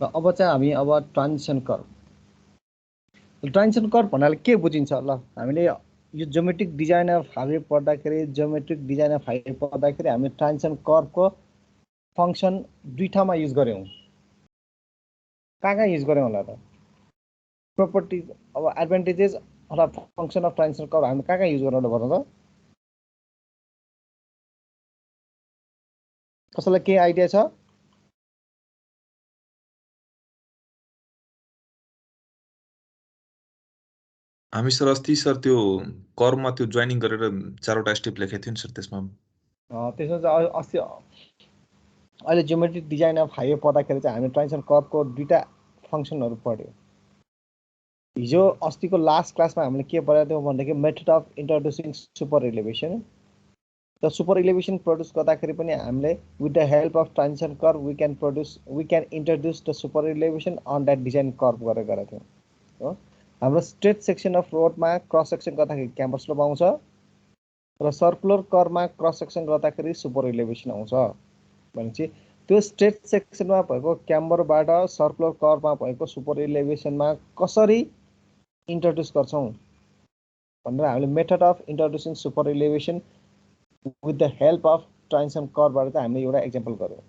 र अब चाहिँ हामी अब ट्रान्जिसन कर्भ भन्नाले के बुझिन्छ ल हामीले यो ज्योमेट्रिक डिजाइन अफ हाइवे पढ्दाखेरि ज्योमेट्रिक डिजाइन अफ हाइवे पढ्दाखेरि हामीले ट्रान्जिसन कर्भको फंक्सन दुई ठाउँमा युज गर्यौं कहाँ युज गर्यौं होला त प्रोपर्टी अब एडभान्टेजेस अथवा फंक्सन अफ ट्रान्जिसन कर्भ हामी कहाँ युज गर्नु होला भन्नु त कसैलाई के आइडिया छ हामी सर अस्ति सर त्यो कर्भमा त्यो जोइनिङ गरेर चारवटा स्टेप लेखेको थियो नि सर त्यसमा त्यसमा चाहिँ अस्ति अहिले ज्योमेट्रिक डिजाइन अफ हाइवे पढ्दाखेरि चाहिँ हामी ट्रान्जिसन कर्भको दुईटा फंक्सनहरु पढ्यौं हिजो अस्तिको लास्ट क्लासमा हामीले के पढाएको थियौं भन्दाखेरि method of introducing super elevation त सुपर इलिभेसन प्रोड्युस गर्दाखेरि पनि हामीले with the help of transition curve we can introduce the super elevation on that design curve गरेर गरेका थियौं हो हाम्रो स्ट्रेट सेक्सन अफ रोडमा क्रस सेक्सन गर्दाखेरि क्याम्बर स्लोप आउँछ र सर्कुलर कर्भमा क्रस सेक्सन गर्दाखेरि सुपर इलिभेसन आउँछ भनेपछि त्यो स्ट्रेट सेक्सनमा भएको क्याम्बरबाट सर्कुलर कर्भमा भएको सुपर इलिभेसनमा कसरी इन्ट्रोड्युस गर्छौं भनेर हामीले method of introducing super elevation with the help of transition कर्भबाट चाहिँ हामीले एउटा एक्जाम्पल गर्यौं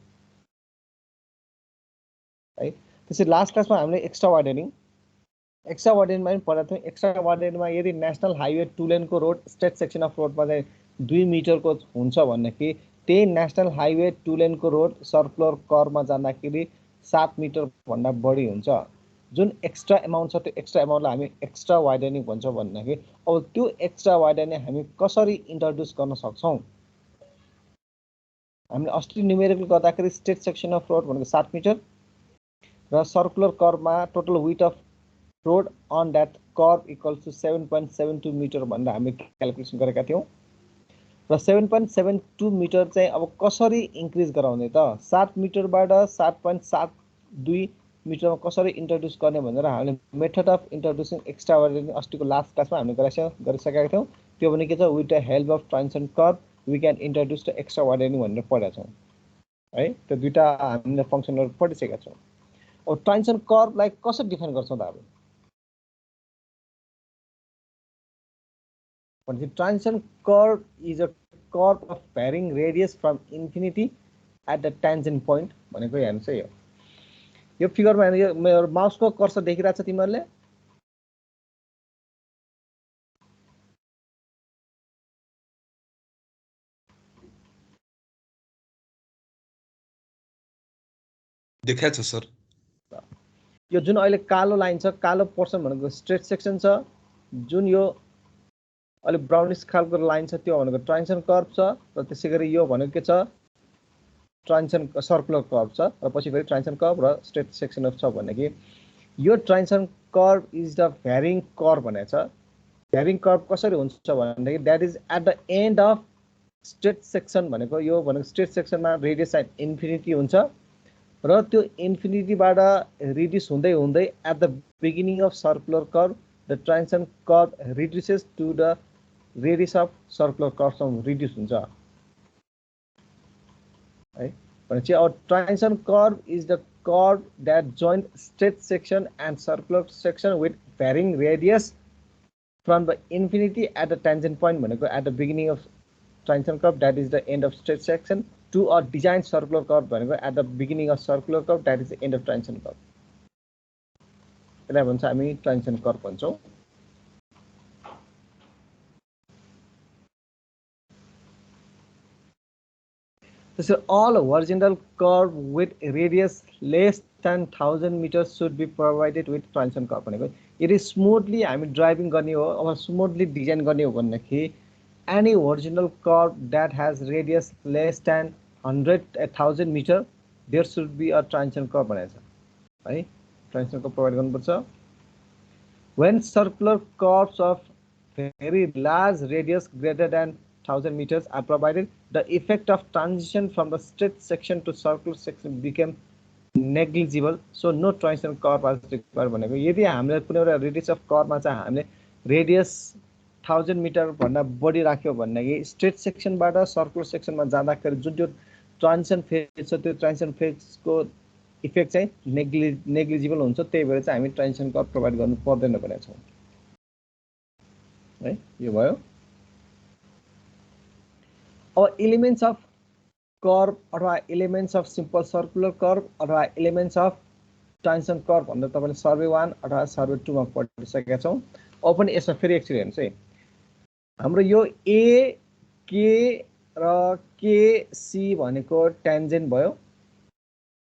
है त्यसै लास्ट क्लासमा हामीले एक्स्ट्रा वाइडनिङ पनि पढाएको थियौं एक्स्ट्रा वाइडनिङमा यदि नेशनल हाइवे 2 लेनको रोड स्ट्रेट सेक्सन अफ रोडमा चाहिँ 2 मिटरको हुन्छ भनेदेखि त्यही नेशनल हाइवे 2 लेनको रोड सर्कुलर कर्भमा जाँदाखेरि 7 मिटर भन्दा बढी हुन्छ जुन एक्स्ट्रा अमाउन्ट छ त्यो एक्स्ट्रा अमाउन्टलाई हामी एक्स्ट्रा वाइडनिङ भन्छौं भन्दाखेरि अब त्यो एक्स्ट्रा वाइडनिङ हामी कसरी इन्ट्रोड्युस गर्न सक्छौं हामीले अस्ति न्युमेरिकल गर्दाखेरि स्ट्रेट सेक्सन अफ रोड भनेको 7 मिटर र सर्कुलर कर्भमा total width of road on that curve equals to 7.72 metre भनेर हामीले क्याल्कुलेसन गरेका थियौं र 7.72 मिटर चाहिँ अब कसरी इन्क्रिज गराउने त 7 मिटरबाट 7.72 मिटरमा कसरी इन्ट्रोड्युस गर्ने भनेर हामीले मेथड अफ इन्ट्रोड्युसिङ एक्स्ट्रा वाइडनिङ अस्तिको लास्ट क्लासमा हामीले गरिसकेका थियौं त्यो भने के छ with the help of transition curve we can introduce the extra widening भनेर पढेका छौं है त्यो दुईटा हामीले फंक्सनहरु पढिसकेका छौं अब ट्रान्जिसन कर्भलाई कसरी डिफाइन गर्छौं त अब भनेपछि transition curve is a curve of varying radius from infinity at the tangent point भनेको हेर्नुस् है यो फिगरमा हेर्नु यो मेरो माउसको कर्सर देखिरहेछ तिमीहरुले देखाएको छ सर यो जुन अहिले कालो लाइन छ कालो पोर्सन भनेको स्ट्रेट सेक्सन छ जुन यो अलि ब्राउनिश खालको लाइन छ त्यो भनेको ट्रान्जिसन कर्भ छ र त्यसैगरी यो भनेको के छ ट्रान्जिसन सर्कुलर कर्भ छ र पछि फेरि ट्रान्जिसन कर्भ र स्ट्रेट सेक्सन अफ छ भनेको यो transition curve is the varying curve भनेको छ भ्यारिङ कर्भ कसरी हुन्छ भनेदेखि that is at the end of straight section भनेको यो भनेको स्ट्रेट सेक्सनमा रेडियस एट इन्फिनिटी हुन्छ र त्यो इन्फिनिटीबाट रिड्युस हुँदै हुँदै at the beginning of circular curve the transition curve reduces to the radius of circular कर्भसम्म रिड्युस हुन्छ है भनेपछि अब transition curve is the curve that join straight section and circular section with varying radius from the infinity at the tangent point भनेको at the beginning of transition curve that is the end of straight section to a design circular curve भनेको at the beginning of circular curve that is the end of transition curve त्यसलाई भन्छ हामी transition curve भन्छौं त्यसै all horizontal curve with radius less than 1000 meters should be provided with transition curve भनेको यदि smoothly हामी driving गर्ने हो अथवा स्मूथली डिजाइन गर्ने हो भनेदेखि any horizontal curve that has radius less than 1000 meter there should be a transition curve भनेको छ है ट्रान्जिसन कर्भ प्रोवाइड गर्नुपर्छ when circular curves of very large radius greater than 1000 meters are provided the effect of transition from the straight section to circular section became negligible so no transition curve is required भनेको यदि हामीले कुनै एउटा radius of कर्भमा चाहिँ हामीले radius 1000 metre भन्दा बढी राख्यो भनेदेखि स्ट्रेट सेक्सनबाट सर्कुलर सेक्सनमा जाँदाखेरि जुन त्यो ट्रान्जिसन फेज छ त्यो ट्रान्जिसन फेजको इफेक्ट चाहिँ नेग्लिजिबल हुन्छ, त्यही भएर चाहिँ हामी ट्रान्जिसन कर्भ प्रोभाइड गर्नु पर्दैन भनेको छौँ है। यो भयो। अब एलिमेन्ट्स अफ कर्भ अथवा elements of simple circular curve अथवा एलिमेन्ट्स अफ ट्रान्जिसन कर्भ भनेर तपाईँले सर्वे 1 अथवा सर्वे 2 मा पढिसकेका छौँ। अब पनि यसमा फेरि एकचोटि हेर्नुहोस् है, हाम्रो यो ए के र केसी भनेको ट्यान्जेन्ट भयो,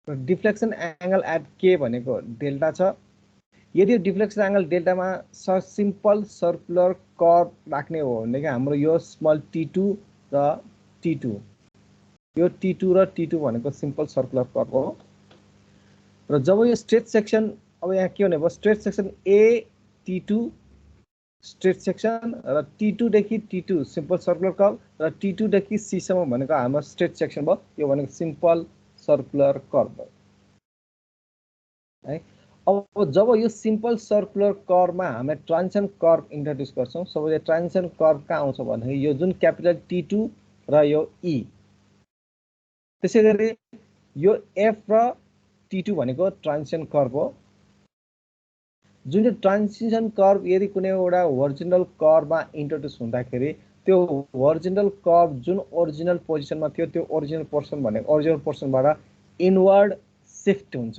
डिफ्लेक्सन एंगल एट के भनेको डेल्टा छ। यदि डिफ्लेक्सन एंगल डेल्टामा सिम्पल सर्कुलर कर्भ राख्ने हो भनेदेखि हाम्रो यो स्मल t2 र t2, यो t2 र t2 भनेको सिम्पल सर्कुलर कर्भ हो। र जब यो स्ट्रेट सेक्सन, अब यहाँ के हुने भयो, straight section A t2 straight section र t2 देखि t2 सिम्पल सर्कुलर कर्भ र t2 देखि c सम्म भनेको हाम्रो स्ट्रेट सेक्सन भयो। यो भनेको सिम्पल सर्कुलर कर्भ भयो है। अब जब यो सिम्पल सर्कुलर कर्भमा हामी ट्रान्जिसन कर्भ इन्ट्रोड्युस गर्छौँ, सबैले ट्रान्जिसन कर्भ कहाँ आउँछ भन्दाखेरि यो जुन क्यापिटल t2 र यो e, त्यसैगरी यो f र t2 भनेको ट्रान्जिसन कर्भ हो। जुन चाहिँ ट्रान्जिसन कर्भ यदि कुनै एउटा ओरिजिनल कर्भमा इन्ट्रोड्युस हुँदाखेरि त्यो ओरिजिनल कर्भ जुन ओरिजिनल पोजिसनमा थियो त्यो ओरिजिनल पोर्सन भनेको ओरिजिनल पोर्सनबाट इनवर्ड सिफ्ट हुन्छ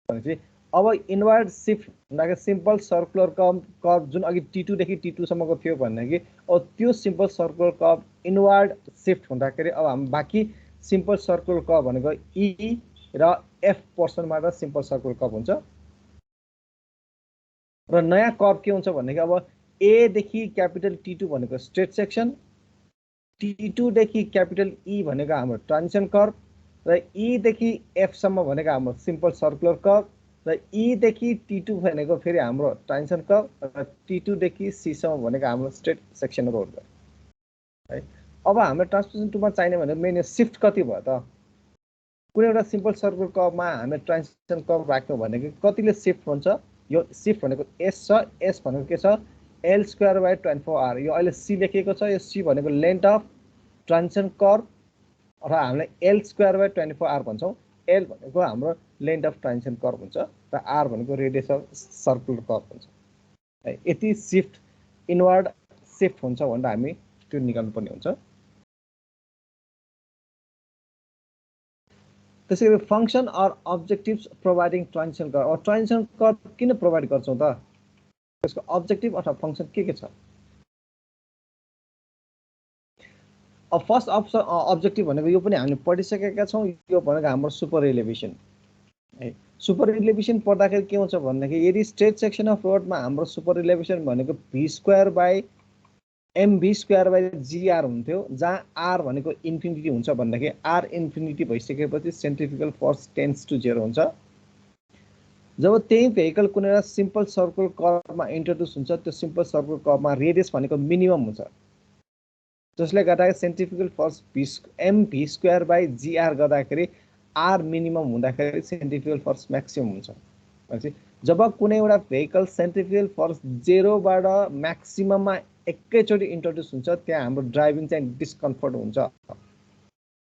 भनेपछि, अब इनवर्ड सिफ्ट हुँदाखेरि सिम्पल सर्कुलर कर्भ जुन अघि t2 देखि t2 सम्मको थियो भनेदेखि अब त्यो simple circular curve inward shift हुँदाखेरि अब हामी बाँकी सिम्पल सर्कुलर कर्भ भनेको e र f पोर्सनबाट सिम्पल सर्कुलर कर्भ हुन्छ। र नयाँ कर्भ के हुन्छ भनेदेखि अब ए देखि क्यापिटल t2 भनेको स्ट्रेट सेक्सन, t2 देखि क्यापिटल e भनेको हाम्रो ट्रान्जिसन कर्भ र e देखि f सम्म भनेको हाम्रो सिम्पल सर्कुलर कर्भ र e देखि t2 भनेको फेरि हाम्रो ट्रान्जिसन कर्भ र t2 देखि c सम्म भनेको हाम्रो स्ट्रेट सेक्सन रोड भयो है। अब हाम्रो ट्रान्सपोजिसन 2 मा चाहिने भनेको मेन सिफ्ट कति भयो त, कुनै एउटा सिम्पल सर्कुलर कर्भमा हामीले ट्रान्जिसन कर्भ राख्यौँ भनेको कतिले सिफ्ट हुन्छ, यो सिफ्ट भनेको s छ, s भनेको के छ L²/24r, यो अहिले c लेखिएको छ, यो c भनेको लेन्थ अफ ट्रान्जिसन कर्भ अथवा हामीले L²/24r भन्छौँ। L भनेको हाम्रो लेन्थ अफ ट्रान्जिसन कर्भ हुन्छ र r भनेको रेडियस अफ सर्कुलर कर्भ हुन्छ है। यति सिफ्ट इनवर्ड सिफ्ट हुन्छ भनेर हामी त्यो निकाल्नु पर्ने हुन्छ। त्यसैगरी function or objectives providing transition curve. अब ट्रान्जिसन कर्भ किन प्रोभाइड गर्छौँ त, त्यसको अब्जेक्टिभ अथवा फंक्सन के छ? अब फर्स्ट अब्जेक्टिभ भनेको यो पनि हामीले पढिसकेका छौँ, यो भनेको हाम्रो सुपर इलेभेसन है। सुपर इलेभेसन पढ्दाखेरि के हुन्छ भन्दाखेरि यदि स्ट्रेट सेक्सन अफ रोडमा हाम्रो सुपर इलेभेसन भनेको v²/mv²/gr हुन्थ्यो, जहाँ r भनेको इन्फिनिटी हुन्छ भन्दाखेरि r इन्फिनिटी भइसकेपछि सेन्ट्रिफ्युगल फोर्स टेन्ड्स टु 0 हुन्छ। जब त्यही भेहिकल कुनै एउटा सिम्पल सर्कुलर कर्भमा इन्ट्रोड्युस हुन्छ, त्यो सिम्पल सर्कुलर कर्भमा रेडियस भनेको मिनिमम हुन्छ, जसले गर्दाखेरि सेन्ट्रिफ्युगल फोर्स mv²/gr गर्दाखेरि r मिनिमम हुँदाखेरि सेन्ट्रिफ्युगल फोर्स म्याक्सिमम हुन्छ भनेपछि जब कुनै एउटा भेहिकल सेन्ट्रिफ्युगल फोर्स 0 बाट म्याक्सिमममा एकैचोटि इन्ट्रोड्युस हुन्छ, त्यहाँ हाम्रो ड्राइभिङ चाहिँ डिस्कम्फर्ट हुन्छ।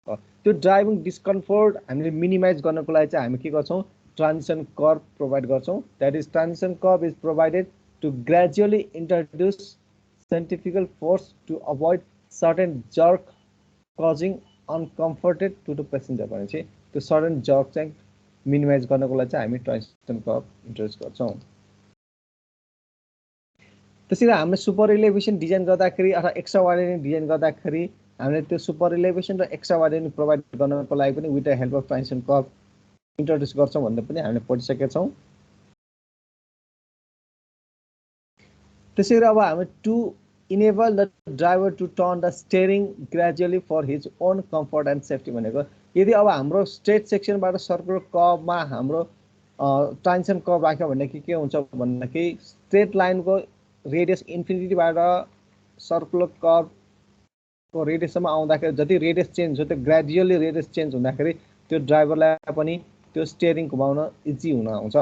त्यो ड्राइभिङ डिस्कम्फर्ट हामीले मिनिमाइज गर्नको लागि चाहिँ हामी के गर्छौँ, ट्रान्जिसन कर्भ प्रोभाइड गर्छौँ। That is transition curve is provided to gradually introduce centrifugal force to avoid certain jerk causing uncomforted to the passenger भनेपछि त्यो सडन जर्क चाहिँ मिनिमाइज गर्नको लागि चाहिँ हामी ट्रान्जिसन कर्भ इन्ट्रोड्युस गर्छौँ। त्यसैले हामीले सुपर इलेभेसन डिजाइन गर्दाखेरि अथवा एक्स्ट्रा वाइडनिङ डिजाइन गर्दाखेरि हामीले त्यो सुपर इलेभेसन र एक्स्ट्रा वाइडनिङ प्रोभाइड गर्नको लागि पनि with the help of transition curve introduce गर्छौँ भन्ने पनि हामीले पढिसकेका छौँ। त्यसैले अब हामी to enable the driver to turn the steering gradually for his own comfort and safety भनेको यदि अब हाम्रो स्ट्रेट सेक्सनबाट सर्कुलर कर्भमा हाम्रो ट्रान्जिसन कर्भ राख्यो भनेदेखि के हुन्छ भन्दाखेरि स्ट्रेट लाइनको रेडियस इन्फिनिटीबाट सर्कुलर कर्भको रेडियससम्म आउँदाखेरि जति रेडियस चेन्ज हुन्छ त्यो ग्रेजुअली रेडियस चेन्ज हुँदाखेरि त्यो ड्राइभरलाई पनि त्यो स्टेयरिङ घुमाउन इजी हुन आउँछ।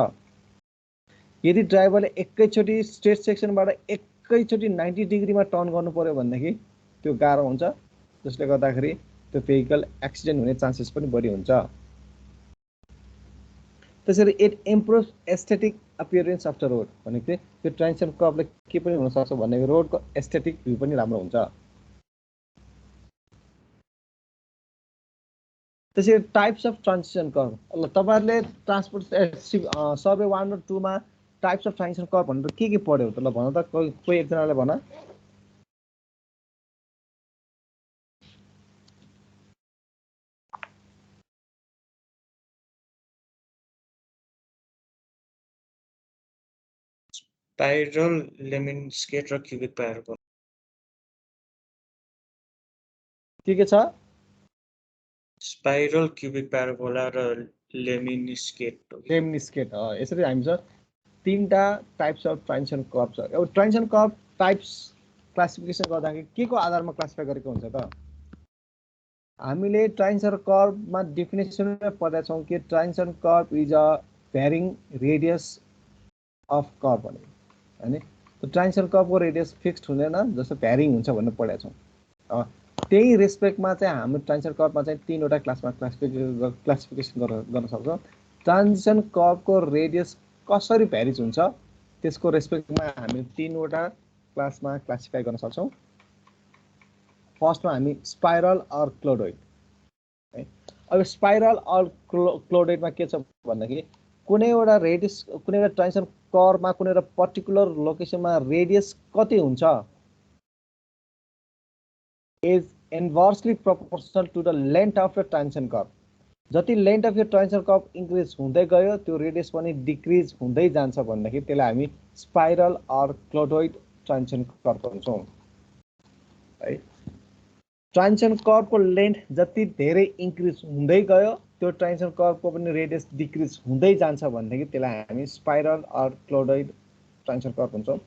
यदि ड्राइभरले एकैचोटि स्ट्रेट सेक्सनबाट एकैचोटि 90 डिग्रीमा टर्न गर्नु पर्यो भनेदेखि त्यो गाह्रो हुन्छ, जसले गर्दाखेरि त्यो भेहिकल एक्सिडेन्ट हुने चान्सेस पनि बढी हुन्छ। त्यसरी it improves aesthetic appearance of the road भनेको चाहिँ त्यो ट्रान्जिसन कर्भले के पनि हुन सक्छ भनेको रोडको एस्थेटिक भ्यू पनि राम्रो हुन्छ। त्यसरी टाइप्स अफ ट्रान्जिसन कर्भ, ल तपाईहरुले ट्रान्सपोर्ट सर्वे 1 र 2 मा टाइप्स अफ ट्रान्जिसन कर्भ भनेर के पढ्यो त? ल भन त, कोही एकजनाले भन। स्पाइरल, लेमिनस्केट र क्युबिक प्याराबोला। के छ? स्पाइरल, क्युबिक प्याराबोला र लेमिनस्केट। लेमिनस्केट यसरी हामी छ तीनटा टाइप्स अफ ट्रान्जिसन कर्भ छ। अब ट्रान्जिसन कर्भ टाइप्स क्लासिफिकेसन गर्दाखेरि के को आधारमा क्लासिफाई गरेको हुन्छ त? हामीले ट्रान्जिसन कर्भमा डेफिनेसनमै पढेका छौँ कि transition curve is a भ्यारिङ radius of curve भने हैन। त्यो ट्रान्जिसन कर्भको रेडियस फिक्स्ड हुँदैन, जस्तो भ्यारिङ हुन्छ भनेर पढेका छौँ। त्यही रेस्पेक्टमा चाहिँ हामी ट्रान्जिसन कर्भमा चाहिँ तीनवटा क्लासमा क्लासिफिकेसन गर्न सक्छौँ। ट्रान्जिसन कर्भको रेडियस कसरी भ्यारिज हुन्छ त्यसको रेस्पेक्टमा हामी तीनवटा क्लासमा क्लासिफाई गर्न सक्छौँ। फर्स्टमा हामी स्पाइरल अर क्लोडोइड है। अब स्पाइरल अर क्लोडोइडमा के छ भन्दाखेरि कुनै एउटा रेडियस, कुनै एउटा ट्रान्जिसन कर्भमा कुनै एउटा पर्टिकुलर लोकेसनमा रेडियस कति हुन्छ is inversely proportional to the length of the transition curve. जति लेन्थ अफ यो ट्रान्जिसन कर्भ इन्क्रिज हुँदै गयो त्यो रेडियस पनि डिक्रिज हुँदै जान्छ भन्दाखेरि त्यसलाई हामी spiral or clothoid transition curve भन्छौँ है। ट्रान्जिसन कर्भको लेन्थ जति धेरै इन्क्रिज हुँदै गयो त्यो ट्रान्जिसन कर्भको पनि रेडियस डिक्रिज हुँदै जान्छ भन्दाखेरि त्यसलाई हामी spiral or clothoid transition curve भन्छौँ।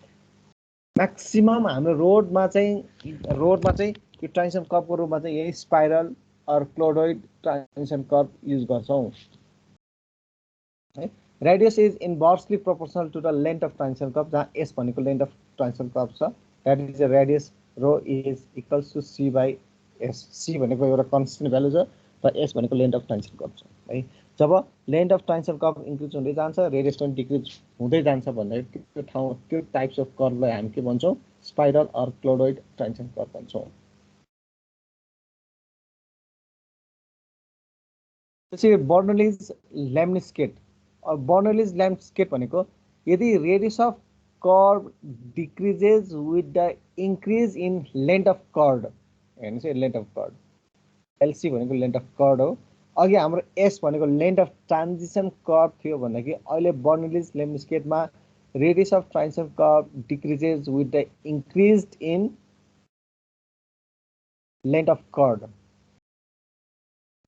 म्याक्सिमम हाम्रो रोडमा चाहिँ यो ट्रान्जिसन कर्भको रूपमा चाहिँ यही spiral or clothoid transition curve use गर्छौँ है। Radius is inversely proportional to the length of transition curve, जहाँ एस भनेको लेन्थ अफ ट्रान्जिसन कर्भ छ। That is the radius rho is equals to C by S. C भनेको एउटा constant value छ र S भनेको लेन्थ अफ ट्रान्जिसन कर्भ छ है। जब length of transition curve increase हुँदै जान्छ, रेडियस पनि डिक्रिज हुँदै जान्छ भन्दाखेरि त्यो टाइप्स अफ कर्भलाई हामी के भन्छौँ? Spiral or clothoid transition curve भन्छौँ। त्यसै बर्नोलिज लेमिनस्केट। बर्नोलिज लेमिनस्केट भनेको यदि radius of curve decreases with the increase in length of curve, हेर्नुहोस् है, लेन्थ अफ कर्भ, एलसी भनेको लेन्थ अफ कर्भ हो। अघि हाम्रो एस भनेको लेन्थ अफ ट्रान्जिसन कर्भ थियो भन्दाखेरि अहिले बर्नोलिज लेमिनस्केटमा radius of transition curve decreases with the increase in length of curve.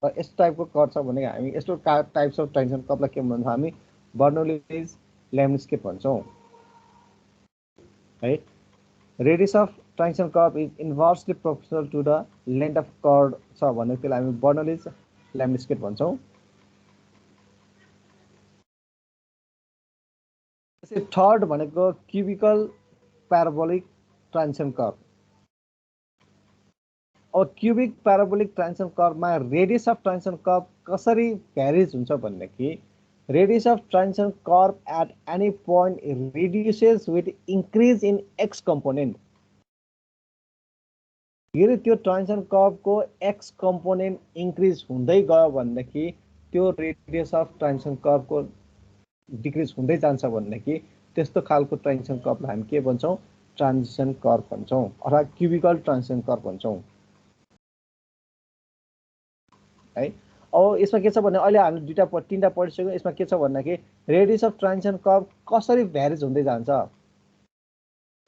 र यस्तो टाइपको कर्भ छ भने हामी यस्तो टाइप्स अफ ट्रान्जिसन कर्भलाई के भन्छौँ? हामी बर्नोलिज लेमिनस्केट भन्छौँ है। Radius of transition curve is inversely proportional to the length of curve छ भने त्यसलाई हामी बर्नोलिज लेमिनस्केट भन्छौँ। त्यसै थर्ड भनेको क्युबिकल प्याराबोलिक ट्रान्जिसन कर्भ। अब क्युबिक प्याराबोलिक ट्रान्जिसन कर्भमा रेडियस अफ ट्रान्जिसन कर्भ कसरी भ्यारिज हुन्छ भनेदेखि radius of transition curve at any point reduces with increase in X component. यदि त्यो ट्रान्जिसन कर्भको एक्स कम्पोनेन्ट इन्क्रिज हुँदै गयो भनेदेखि त्यो रेडियस अफ ट्रान्जिसन कर्भको डिक्रिज हुँदै जान्छ भनेदेखि त्यस्तो खालको ट्रान्जिसन कर्भलाई हामी के भन्छौँ? ट्रान्जिसन कर्भ भन्छौँ अर्थात् क्युबिकल ट्रान्जिसन कर्भ भन्छौँ है। अब यसमा के छ भने अहिले हामीले तीनटा पढिसक्यौँ। यसमा के छ भन्दाखेरि रेडियस अफ ट्रान्जिसन कर्भ कसरी भ्यारिज हुँदै जान्छ।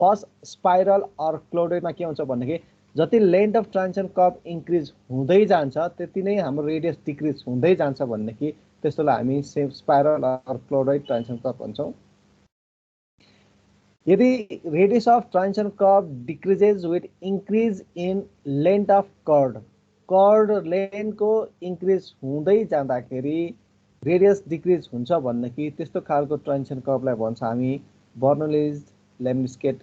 फर्स्ट स्पाइरल अर क्लोडोइडमा के हुन्छ भन्दाखेरि जति length of transition curve increase हुँदै जान्छ त्यति नै हाम्रो रेडियस डिक्रिज हुँदै जान्छ भनेदेखि त्यस्तोलाई हामी spiral or clothoid transition curve भन्छौँ। यदि radius of transition curve decreases with increase in length of curve लेन्थको इन्क्रिज हुँदै जाँदाखेरि रेडियस डिक्रिज हुन्छ भनेदेखि त्यस्तो खालको ट्रान्जिसन कर्भलाई भन्छ हामी बर्नोलिज लेमिनस्केट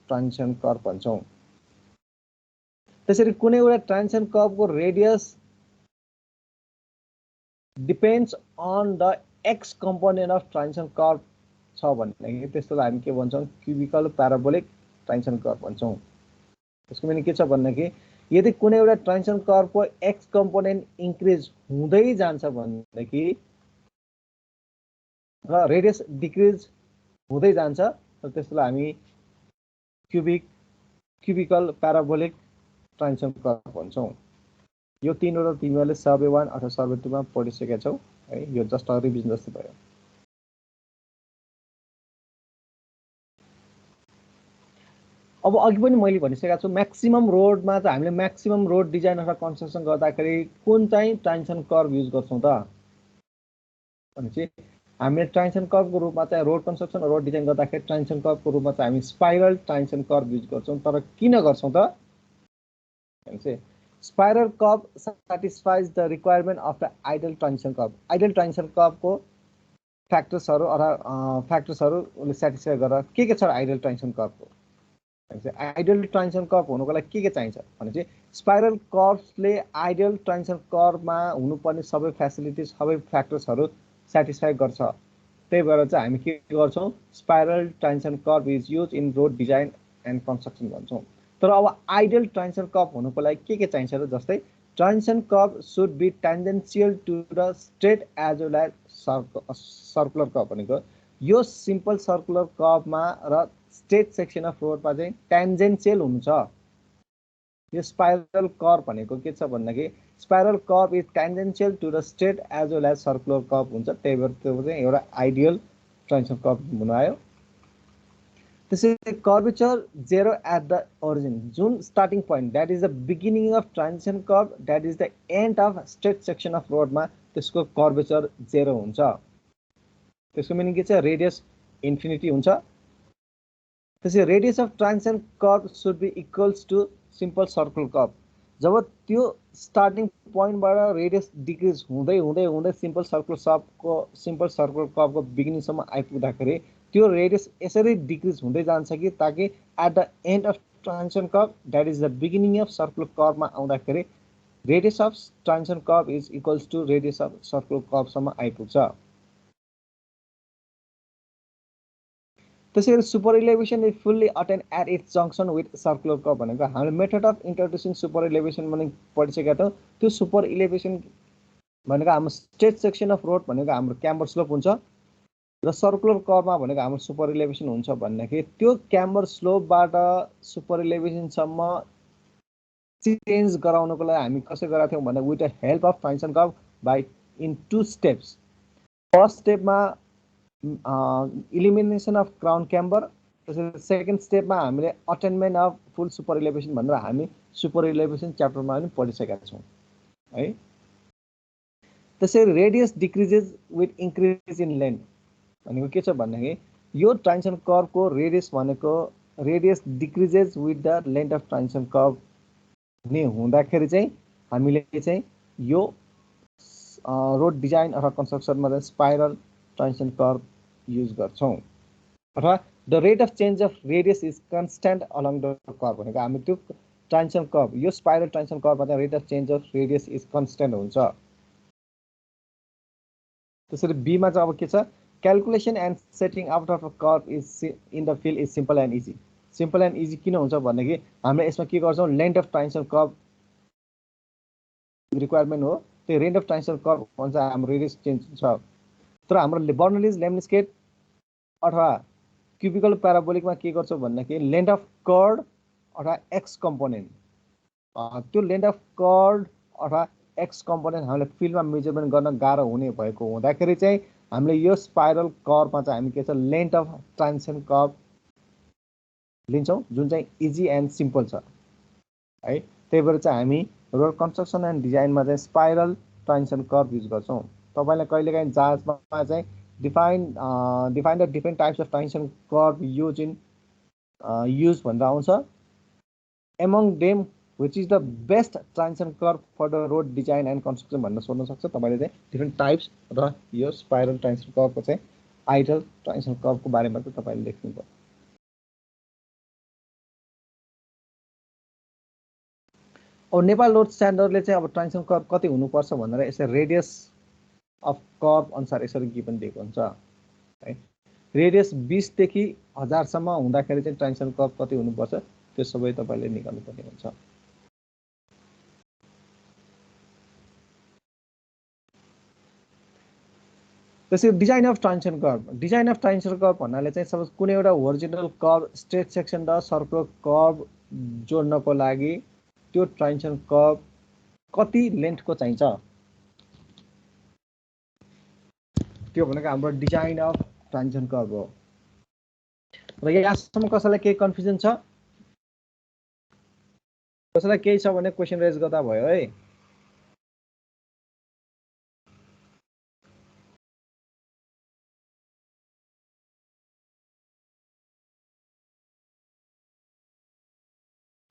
ट्रान्जिसन कर्भ भन्छौँ। त्यसरी कुनै एउटा ट्रान्जिसन कर्भको radius depends on the X component of transition curve छ भनेदेखि त्यस्तोलाई हामी के भन्छौँ क्युबिकल प्याराबोलिक ट्रान्जिसन कर्भ भन्छौँ। त्यसको मिनिङ के छ भन्दाखेरि यदि कुनै एउटा ट्रान्जिसन कर्भको एक्स कम्पोनेन्ट इन्क्रिज हुँदै जान्छ भनेदेखि र रेडियस डिक्रिज हुँदै जान्छ र त्यसलाई हामी क्युबिकल प्याराबोलिक ट्रान्जिसन कर्भ भन्छौँ। यो तीनवटा तिमीहरूले सर्वे 1 अथवा सर्वे 2 मा पढिसकेका छौ है। यो जस्ट रिभिजन जस्तो भयो। अब अघि पनि मैले भनिसकेको छु म्याक्सिमम रोडमा चाहिँ हामीले म्याक्सिमम रोड डिजाइन अथवा कन्स्ट्रक्सन गर्दाखेरि कुन चाहिँ ट्रान्जिसन कर्भ युज गर्छौँ त भनेपछि हामीले ट्रान्जिसन कर्भको रूपमा चाहिँ रोड कन्स्ट्रक्सन रोड डिजाइन गर्दाखेरि ट्रान्जिसन कर्भको रूपमा चाहिँ हामी स्पाइरल ट्रान्जिसन कर्भ युज गर्छौँ। तर किन गर्छौँ त भनेपछि spiral curve satisfies the requirement of the ideal transition curve. Ideal transition कर्भको फ्याक्टर्सहरू अथवा फ्याक्टर्सहरू उसले सेटिस्फाई गरेर के छ आइडियल ट्रान्जिसन कर्भको भनेपछि आइडियल ट्रान्जिसन कर्भ हुनुको लागि के चाहिन्छ भनेपछि स्पाइरल कर्भले आइडियल ट्रान्जिसन कर्भमा हुनुपर्ने सबै फ्यासिलिटिज सबै फ्याक्टर्सहरू सेटिस्फाई गर्छ। त्यही भएर चाहिँ हामी के गर्छौँ spiral transition curve is use in road design and construction भन्छौँ। तर अब आइडियल ट्रान्जिसन कर्भ हुनुको लागि के चाहिन्छ र जस्तै transition curve should be tangential to the straight as well as circular curve भनेको यो सिम्पल सर्कुलर कर्भमा र स्ट्रेट सेक्सन अफ रोडमा चाहिँ टेन्जेन्सियल हुन्छ। यो स्पाइरल कर्भ भनेको के छ भन्दाखेरि spiral curve is tangential to the straight as well as circular curve हुन्छ। त्यही भएर त्यो चाहिँ एउटा आइडियल ट्रान्जिसन कर्भ हुन आयो। त्यसैले कर्वेचर 0 एट द ओरिजिन जुन starting point that is the beginning of transition curve that is the end of straight section of रोडमा त्यसको कर्वेचर 0 हुन्छ। त्यसको मिनिङ के छ रेडियस इन्फिनिटी हुन्छ। त्यसै radius of transition curve should be equals to simple circular curve. जब त्यो स्टार्टिङ पोइन्टबाट रेडियस डिक्रिज हुँदै हुँदै हुँदै सिम्पल सर्कुलर कर्भको बिगिनिङसम्म आइपुग्दाखेरि त्यो रेडियस यसरी डिक्रिज हुँदै जान्छ कि ताकि at the end of transition curve that is the beginning of circular कर्भमा आउँदाखेरि radius of transition curve is equals to radius of circular कर्भसम्म आइपुग्छ। त्यसै गरी super elevation is fully attain at its junction with circular curve भनेको हामीले method of introducing super elevation पनि पढिसकेका थियौँ। त्यो सुपर इलेभेसन भनेको हाम्रो स्ट्रेट सेक्सन अफ रोड भनेको हाम्रो क्याम्बर स्लोप हुन्छ र सर्कुलर कर्भमा भनेको हाम्रो सुपर इलेभेसन हुन्छ भन्दाखेरि त्यो क्याम्बर स्लोपबाट सुपर इलेभेसनसम्म चेन्ज गराउनको लागि हामी कसरी गराएको थियौँ भन्दा with the help of transition curve by in 2 steps. First स्टेपमा इलिमिनेसन अफ क्राउन क्याम्बर, त्यसैले सेकेन्ड स्टेपमा हामीले अटेनमेन्ट अफ फुल सुपर इलेभेसन भनेर हामी सुपर इलेभेसन च्याप्टरमा पनि पढिसकेका छौँ है। त्यसैले radius decreases with increase in length भनेको के छ भन्दाखेरि यो ट्रान्जिसन कर्भको रेडियस भनेको radius decreases with the length of transition curve नि हुँदाखेरि चाहिँ हामीले चाहिँ यो रोड डिजाइन अथवा कन्स्ट्रक्सनमा चाहिँ स्पाइरल ट्रान्जिसन कर्भ युज गर्छौँ। अथवा the rate of change of radius is constant along the curve भनेको हामी त्यो ट्रान्जिसन कर्भ यो स्पाइरल ट्रान्जिसन कर्भमा चाहिँ rate of change of radius is constant हुन्छ। त्यसरी बीमा चाहिँ अब के छ calculation and setting out of a curve is in the field is simple and easy. Simple and easy किन हुन्छ भनेदेखि हामीले यसमा के गर्छौँ length of transition curve requirement हो। त्यो रेन्ज अफ ट्रान्जिसन कर्भ भन्छ हाम्रो रेडियस चेन्ज हुन्छ। तर हाम्रो बर्नौलीज लेमनिस्केट अथवा क्युबिकल प्याराबोलिकमा के गर्छौँ भन्दाखेरि लेन्थ अफ कर्ड अथवा एक्स कम्पोनेन्ट त्यो लेन्थ अफ कर्ड अथवा एक्स कम्पोनेन्ट हामीले फिल्डमा मेजरमेन्ट गर्न गाह्रो हुने भएको हुँदाखेरि चाहिँ हामीले यो स्पाइरल कर्भमा चाहिँ हामी के छ लेन्थ अफ ट्रान्जिसन कर्भ लिन्छौँ जुन चाहिँ इजी एन्ड सिम्पल छ है। त्यही भएर चाहिँ हामी रोड कन्स्ट्रक्सन एन्ड डिजाइनमा चाहिँ स्पाइरल ट्रान्जिसन कर्भ युज गर्छौँ। तपाईँलाई कहिलेकाहीँ जाँचमा चाहिँ define the different types of transition curve use भनेर आउँछ। Among them which is the best transition curve for the road design and construction भनेर सोध्न सक्छ तपाईँले चाहिँ डिफ्रेन्ट टाइप्स र यो स्पाइरल ट्रान्जिसन कर्भको चाहिँ आइडियल ट्रान्जिसन कर्भको बारेमा चाहिँ तपाईँले लेख्नु पर्यो। अब नेपाल रोड स्ट्यान्डर्डले चाहिँ अब ट्रान्जिसन कर्भ कति हुनुपर्छ भनेर यसै रेडियस अफ कर्भ अनुसार यसरी गिभन दिएको हुन्छ है। रेडियस 20 देखि 1000 सम्म हुँदाखेरि चाहिँ ट्रान्जिसन कर्भ कति हुनुपर्छ त्यो सबै तपाईले निकाल्नु पर्ने हुन्छ। त्यसै design of transition curve. Design of transition curve भन्नाले चाहिँ सपोज कुनै एउटा ओरिजिनल कर्भ स्ट्रेट सेक्सन र सर्कुलर कर्भ जोड्नको लागि त्यो ट्रान्जिसन कर्भ कति लेन्थको चाहिन्छ त्यो भनेको हाम्रो डिजाइन अफ ट्रान्जिसन कर्भ हो। र यहाँसम्म कसैलाई केही कन्फ्युजन छ? कसैलाई केही छ भने क्वेसन रेज गर्दा भयो है।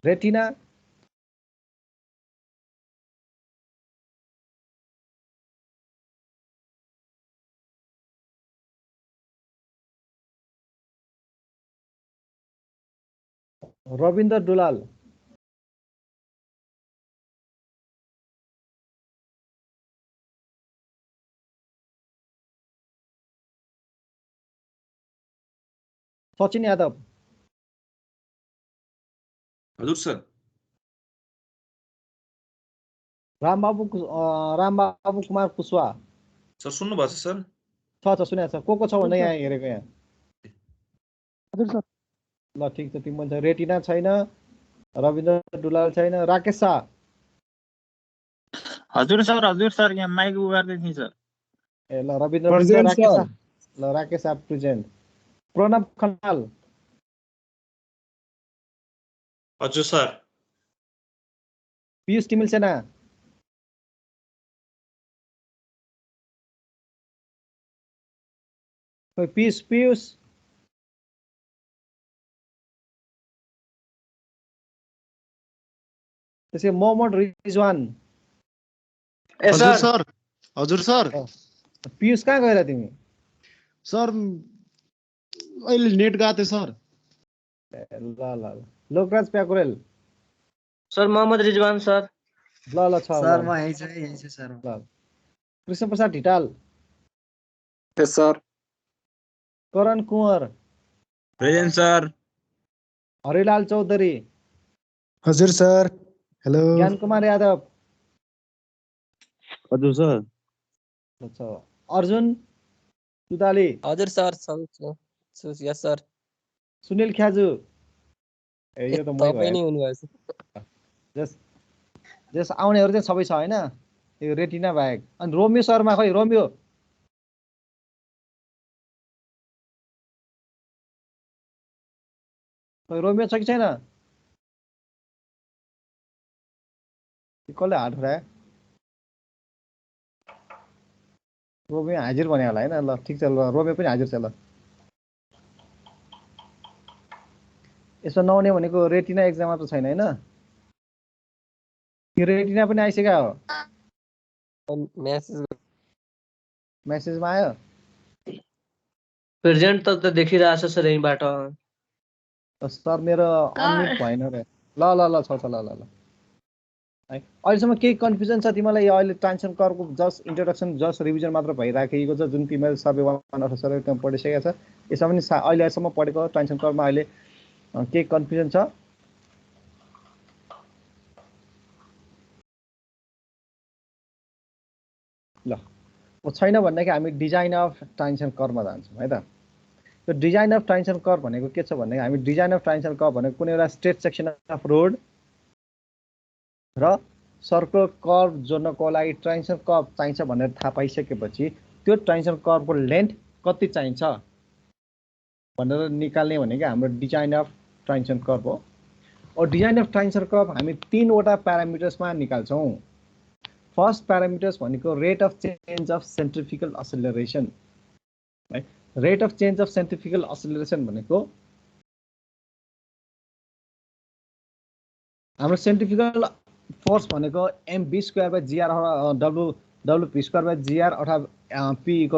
रेटिना रविन्द्र दुलाल सचिन यादव हजुर सर। रामबाबु कुमार कुशवाहा सर सुन्नु भएको छ सर? छ सुनेको छ। को छ भने यहाँ हेरेको यहाँ? हजुर सर। ल ठिक छ, तिम्रो छ। रेटिना छैन, रविन्द्र दुलाल छैन, राकेश शाह। हजुर सर यहाँ माइक उगार्दै थिएँ सर। ए ल रविन्द्र राकेश शाह। ल राकेश शाह प्रेजेन्ट। प्रणव खनाल। हजुर सर। पीयूष तिमिल सेना। पीयूष त्यसै मोहम्मद रिजवान। हजुर सर। पीयूष कहाँ गएर तिमी? सर अहिले नेट गएको थियो सर। ल लोकराज प्याकुरेल। Sir Mohammad Rizwan sir. ल छ सर म यही छ सर। ल Krishna Prasad Dhital. Yes sir. Karan Kunwar. Present sir. Harilal Chaudhary. हजुर सर। हेलो। ज्ञान कुमार यादव। हजुर सर। अच्छा अर्जुन सुदाली। हजुर सर। यस सर। सुनिल ख्याजु। ए यो त मै तपाई नै हुनुभएछ। जस आउनेहरु चाहिँ सबै छ हैन? यो रेटिना बाहेक। अनि रोमियो शर्मा खै रोमियो? रोमियो छ कि छैन? कसले हात उठायो? रोमियो हाजिर भने होला हैन? ल ठिक छ, ल रोमियो पनि हाजिर छ। ल यसो नआउने भनेको रेटिना एक्जाम मात्र छैन हैन? यो रेटिना पनि आइसक्यो हो। मेसेजमा आयो। प्रेजेन्ट त देखिरहेछ सर यहीँबाट। सर मेरो अनम्युट भएन रे। ल छ ल है अहिलेसम्म केही कन्फ्युजन छ तिमीलाई? यो अहिले ट्रान्जिसन कर्भको जस्ट इन्ट्रोडक्सन जस्ट रिभिजन मात्र भइराखेको छ जुन तिमीले सर्वे 1 अथवा सर्वे 2 पढिसकेका छ। यसमा पनि अहिलेसम्म पढेको ट्रान्जिसन कर्भमा अहिले केही कन्फ्युजन छ? ल छैन भनेदेखि हामी डिजाइन अफ ट्रान्जिसन कर्भमा जान्छौँ है त। यो डिजाइन अफ ट्रान्जिसन कर्भ भनेको के छ भनेदेखि हामी डिजाइन अफ ट्रान्जिसन कर्भ भनेको कुनै एउटा स्ट्रेट सेक्सन अफ रोड र सर्कुलर कर्भ जोड्नको लागि ट्रान्जिसन कर्भ चाहिन्छ भनेर थाहा पाइसकेपछि त्यो ट्रान्जिसन कर्भको लेन्थ कति चाहिन्छ भनेर निकाल्ने भनेको हाम्रो डिजाइन अफ ट्रान्जिसन कर्भ हो। और डिजाइन अफ ट्रान्जिसन कर्भ हामी 3 वटा प्यारामिटर्समा निकाल्छौँ। फर्स्ट प्यारामिटर्स भनेको rate of change of centrifugal acceleration है। Rate of change of centrifugal acceleration भनेको हाम्रो सेन्ट्रिफ्युगल फोर्स भनेको mv²/gr w/gr अथवा p =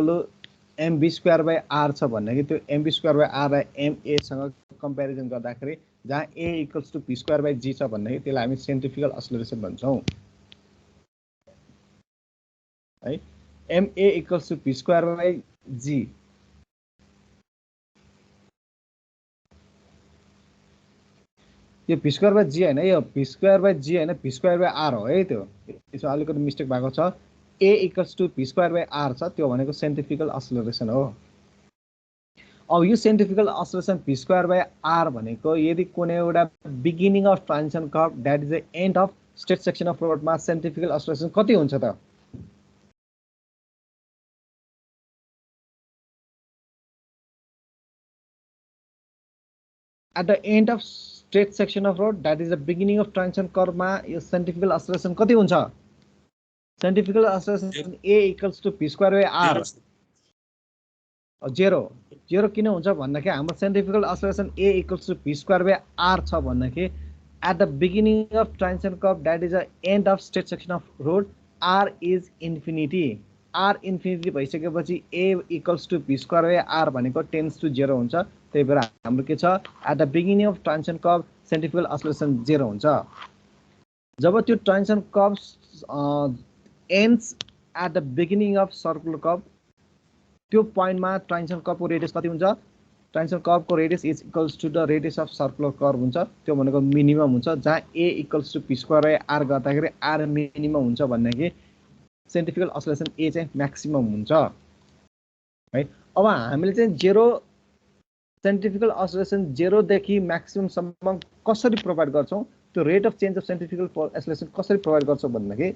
mv²/r छ भनेको त्यो mv²/r लाई ma सँग कम्पेरिजन गर्दाखेरि जहाँ a = p²/g छ भन्ने त्यसलाई हामी सेन्ट्रिफ्युगल एक्सेलरेसन भन्छौँ है। MA equals to P square by G. यो P square by G हैन, यो P square by G हैन, P square by R हो है त्यो। यसो अलिकति मिस्टेक भएको छ। A equals to P square by R छ, त्यो भनेको सेन्ट्रिफ्युगल एक्सेलरेसन हो। अब यो centrifugal acceleration P square by R भनेको यदि कुनै एउटा beginning of transition curve that is the end of state section of रोडमा सेन्ट्रिफ्युगल एक्सेलरेसन कति हुन्छ त? At the end of straight section of road, that is the beginning of transition curve मा यो centrifugal acceleration कति हुन्छ? Centrifugal acceleration A equals to P square by R. 0 किन हुन्छ भन्दाखेरि हाम्रो centrifugal acceleration A equals to P square by R छ भन्दाखेरि at the beginning of transition curve, that is the end of straight section of road, R is infinity. R infinity भइसकेपछि A equals to P square by R भनेको tends to 0 हुन्छ। त्यही भएर हाम्रो के छ? at the beginning of transition curve centrifugal acceleration 0 हुन्छ। जब त्यो transition curve ends at the beginning of circular curve, त्यो पोइन्टमा transition curve को रेडियस कति हुन्छ? transition curve को radius is equals to the radius of circular curve हुन्छ। त्यो भनेको मिनिमम हुन्छ, जहाँ A equals to P square by R गर्दाखेरि R मिनिमम हुन्छ भन्दाखेरि सेन्ट्रिफ्युगल एक्सेलरेसन A चाहिँ म्याक्सिमम हुन्छ है। अब हामीले चाहिँ 0 सेन्ट्रिफ्युगल एक्सेलरेसन 0 देखि म्याक्सिमम सम्म कसरी प्रोवाइड गर्छौं? त्यो rate of change of centrifugal acceleration कसरी प्रोवाइड गर्छौं भन्दाखेरि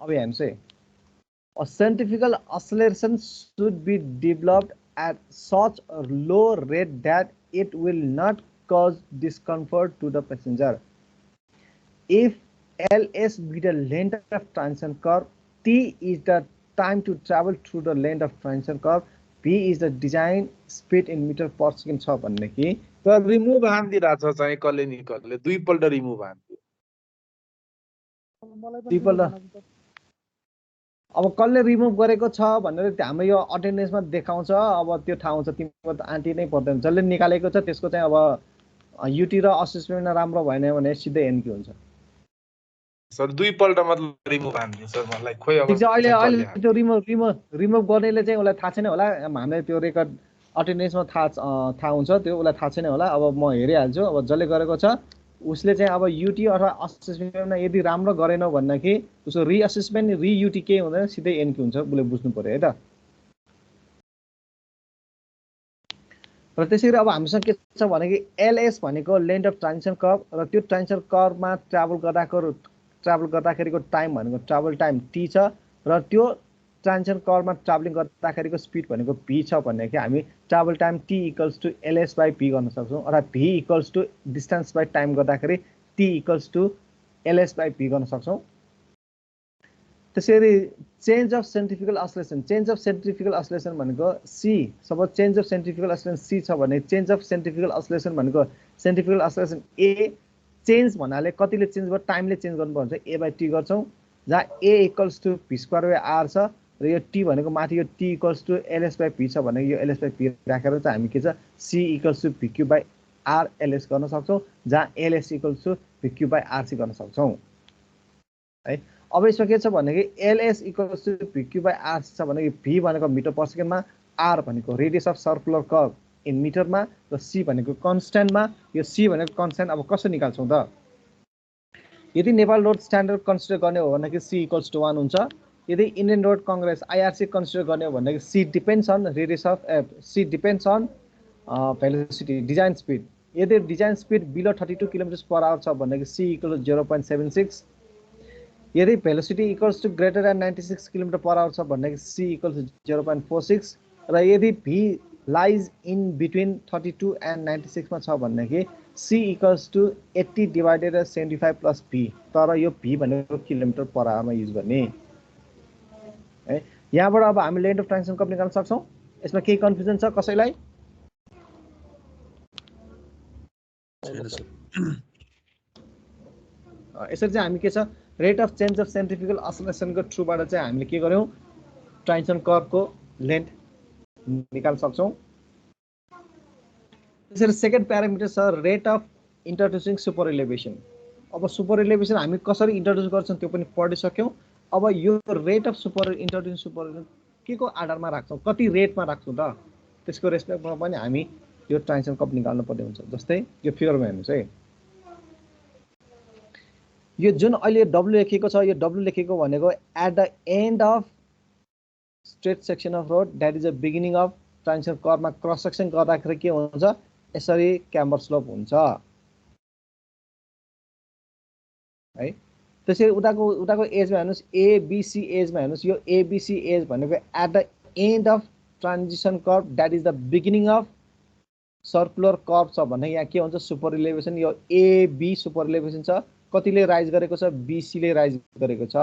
अब हेर्नुस् है, a centrifugal acceleration should be developed at such a low rate that it will not cause discomfort to the passenger. If LS be the length of transition curve, T is the time to travel through the length of transition curve, P is the design speed in meter per second छ भन्नेकी त remove हान्दिराछ चाहिँ कले निकलले दुई पल्ट remove हान्दियो। दुई पल्ट अब कसले रिमुभ गरेको छ भनेर हाम्रो यो अटेन्डेन्समा देखाउँछ। अब त्यो थाहा हुन्छ, तिम्रो त आन्टी नै पर्दैन। जसले निकालेको छ त्यसको चाहिँ अब युटी र असेसमेन्ट राम्रो भएन भने सिधै एनक्यू हुन्छ। सर दुई पल्ट मतलब रिमुभ हान्दियो सर मलाई खोइ अब। ठीक छ, अहिले त्यो रिमुभ गर्नेले चाहिँ उलाई थाहा छैन होला, हामीले त्यो रेकर्ड अटेन्डेन्समा थाहा हुन्छ, त्यो उलाई थाहा छैन होला। अब म हेरिहाल्छु। अब जसले गरेको छ उसले चाहिँ अब युटी अथवा असेसमेन्टमा यदि राम्रो गरेन भन्दाखेरि उसको रिअसेसमेन्ट रियुटी के हुँदैन, सिधै एनक्यू हुन्छ। उसले बुझ्नु पर्यो है त। र त्यसैगरी अब हामीसँग के छ भनेको एलएस भनेको लेन्थ अफ ट्रान्जिसन कर्भ, र त्यो ट्रान्जिसन कर्भमा ट्राभल गर्दाखेरिको टाइम भनेको ट्राभल टाइम टी छ, र त्यो ट्रान्जिसन कर्भमा ट्राभलिङ गर्दाखेरिको स्पिड भनेको पी छ भनेदेखि हामी travel time T equals to LS by P गर्न सक्छौँ, अर्थात् V equals to distance by time गर्दाखेरि T equals to LS by P गर्न सक्छौँ। त्यसैगरी चेन्ज अफ सेन्ट्रिफ्युगल एक्सेलरेसन भनेको C, suppose change of centrifugal acceleration C छ भने चेन्ज अफ सेन्ट्रिफ्युगल एक्सेलरेसन भनेको सेन्ट्रिफ्युगल एक्सेलरेसन ए चेन्ज भन्नाले कतिले चेन्ज गर्छ, टाइमले चेन्ज गर्नुपर्छ, ए बाई टी गर्छौँ, जहाँ A equals to P square by R छ, र यो टी भनेको माथि यो T equals to LS by P छ भनेको यो एलएस बाई पी राखेर चाहिँ हामी के छ C equals to PQ by R LS गर्न सक्छौँ, जहाँ LS equals to PQ by RC गर्न सक्छौँ है। अब यसमा के छ भनेको LS equals to PQ by RC छ भनेको भी भनेको मिटर पर सेकेन्डमा, आर भनेको radius of circular curve in मिटरमा, र सी भनेको कन्स्ट्यान्टमा। यो सी भनेको कन्स्ट्यान्ट अब कसरी निकाल्छौँ त? यदि नेपाल रोड स्ट्यान्डर्ड कन्सिडर गर्ने हो भनेदेखि सी इक्वल्स टु 1 हुन्छ। यदि Indian Road Congress IRC consider गर्ने हो भनेदेखि C depends on radius of C depends on velocity design speed. यदि design speed below 32 kilometre per hour छ भनेदेखि सी इक्वल टु 0.76। यदि velocity equals to greater than 96 kilometre per hour छ भनेदेखि C equals to 0.46। र यदि V lies in between 32 and 96 मा छ भनेदेखि C equals to 80 divided 75 plus भी। तर यो भी भनेको किलोमिटर पर आवरमा युज गर्ने है। यहाँबाट अब हामी लेन्थ अफ ट्रान्जिसन कर्भ निकाल्न सक्छौँ। यसमा केही कन्फ्युजन छ कसैलाई? यसरी चाहिँ हामी के छ rate of change of centrifugal एक्सेलरेसनको थ्रुबाट चाहिँ हामीले के गर्यौँ ट्रान्जिसन कर्भको लेन्थ निकाल्न सक्छौँ। त्यसरी सेकेन्ड प्यारामिटर छ रेट अफ इन्ट्रोड्युसिङ सुपर इलेभेसन। अब सुपर इलेभेसन हामी कसरी इन्ट्रोड्युस गर्छौँ त्यो पनि पढिसक्यौँ। अब यो रेट अफ सुपर इन्ट्रोड्युसन सुपर के को आधारमा राख्छौँ, कति रेटमा राख्छौँ त, त्यसको रेस्पेक्टमा पनि हामी यो ट्रान्जेक्सन कर्भ निकाल्नु पर्ने हुन्छ। जस्तै यो फिगरमा हेर्नुहोस् है, यो जुन अहिले डब्लु लेखेको छ, यो डब्लु लेखेको भनेको at the end of straight section of road that is the beginning of transition कर्भमा क्रस सेक्सन गर्दाखेरि के हुन्छ, यसरी क्याम्बर स्लोप हुन्छ है। त्यसरी उताको एजमा हेर्नुहोस्, एबिसी एजमा हेर्नुहोस्, यो एबिसी एज भनेको at the end of transition curve that is the beginning of circular curve छ भने यहाँ के हुन्छ, सुपर इलेभेसन। यो एबी सुपर इलेभेसन छ, कतिले राइज गरेको छ, बिसीले राइज गरेको छ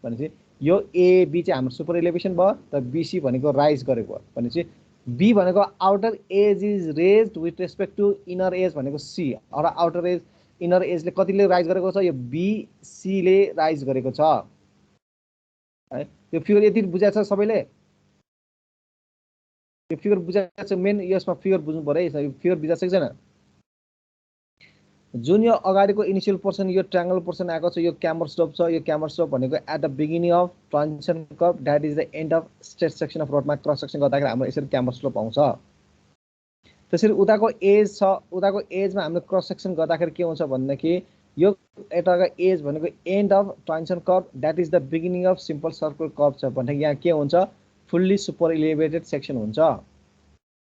भनेपछि यो एबी चाहिँ हाम्रो सुपर इलेभेसन भयो, र बिसी भनेको राइज गरेको हो भनेपछि बी भनेको outer edge is raised with respect to inner edge भनेको सी, र आउटर एज इनर एजले कतिले राइज गरेको छ, यो बिसीले राइज गरेको छ है। यो फिगर यति बुझाएको छ सबैले, यो फिगर बुझाएको छ, मेन यसमा फिगर बुझ्नु पर्यो है। फिगर बुझाएको छ छैन, जुन यो अगाडिको इनिसियल पोर्सन यो ट्रायंगल पोर्सन आएको छ, यो क्याम्बर स्लोप छ। यो क्याम्बर स्लोप भनेको at the beginning of transition curve that is the end of straight section of रोडमा क्रस सेक्सन गर्दाखेरि हाम्रो यसरी क्याम्बर स्लोप आउँछ। त्यसरी उताको एज छ, उताको एजमा हामीले क्रस सेक्सन गर्दाखेरि के हुन्छ भनेदेखि यो यताको एज भनेको and of transition curve that is the beginning of simple circle curve छ भने यहाँ के हुन्छ, फुल्ली सुपर इलिभेटेड सेक्सन हुन्छ।